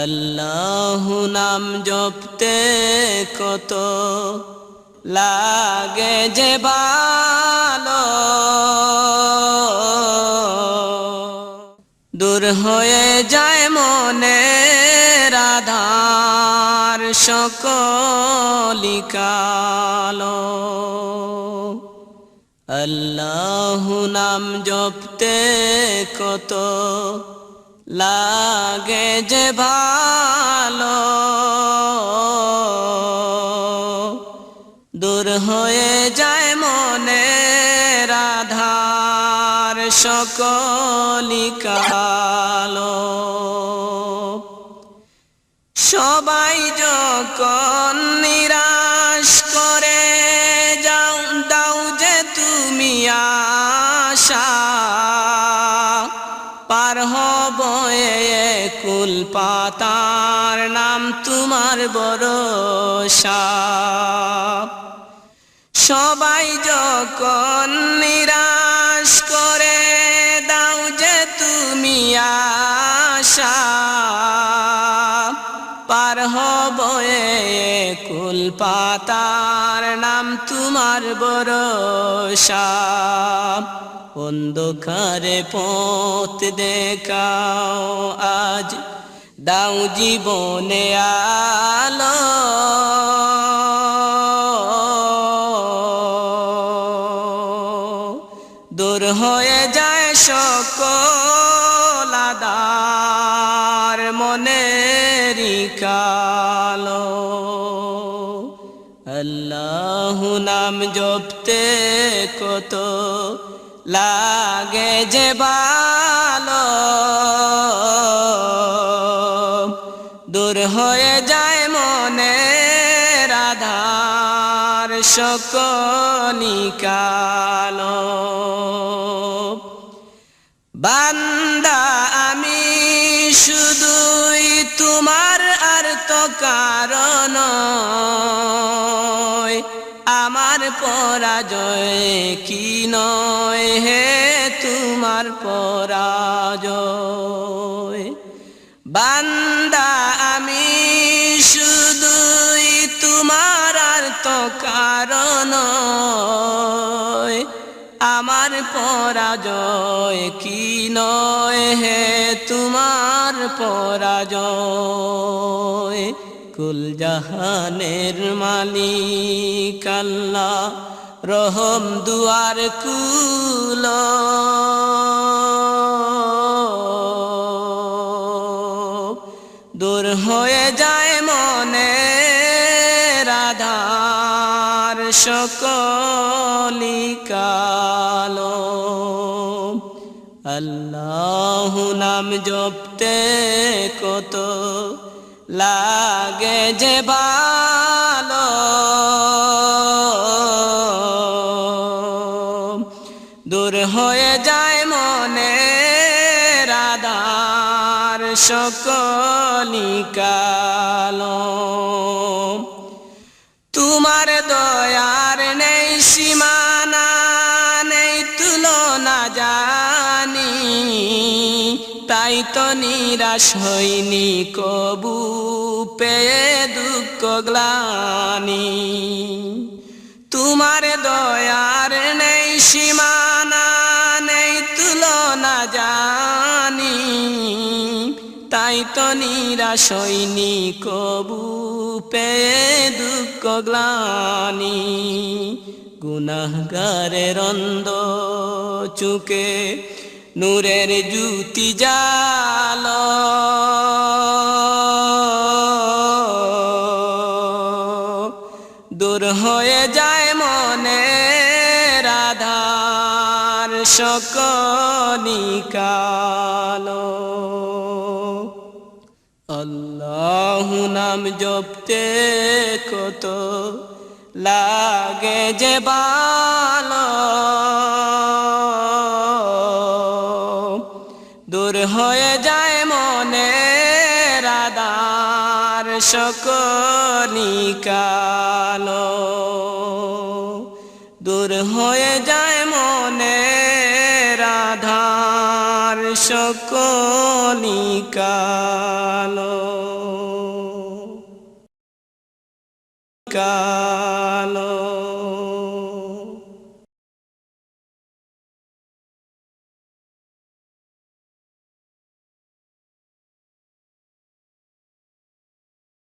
আল্লাহ নাম জপতে কত লাগে যে ভালো, দূর হয়ে যায় মনের আধার সকলি কালো। আল্লাহ নাম জপতে কত লাগে যে ভালো, দূর হয়ে যায় মনের আধার সকলি কালো। সবাই যখন নিরাশ করে দাও যে তুমি আশা, পার হব কুল পাতার নাম তোমার ভরসা। সবাই যখন নিরাশ করে দাও যে তুমি আশা, পার হব কুল পাতার নাম তোমার ভরসা। অন্ধকারে পথ দেখাও আজ, দাও জীবনে আলো। দূর হয়ে যায় সকল আধার মনেরই কালো। আল্লাহ নাম জপতে কত লাগে যে ভালো, দূর হয়ে যায় মনের আধার সকলি কালো। বান্দা আমি শুধুই তোমার, আর তো কারণ আমার পরাজয় কি নয় হে তোমার পরাজয়। বান্দা আমি শুধুই তোমার, আর তো কারণ আমার পরাজয় কি নয় হে তোমার পরাজয়। কুল জাহানের মালিক আল্লাহ, রহম দুয়ার খুলো। দূর হয়ে যায় মনের আধার সকলি কালো। আল্লাহ নাম জপতে কত লাগে যে ভালো, দূর হয়ে যায় মনের আধার সকলি কালো। তোমার দয়ার নেই সীমানা, নেই তুলনা জানি, তাই তো নিরাশ হইনি কবু পেয়ে দুঃখ গ্লানি। তোমার দয়ার নেই সীমানা, নেই তুলনা জানি, তাই তো নিরাশ হইনি কবু পেয়ে দুঃখ গ্লানি। গুনাহগারের অন্ধ চুকে নূরের জ্যোতি জালো। দূর হয়ে যায় মনের আধার সকলি কালো। আল্লাহ নাম জপতে কত লাগে যে ভালো, দূর হয়ে যায় মনের আধার সকলি কালো। দূর হয়ে যায় মনের আধার সকলি কালো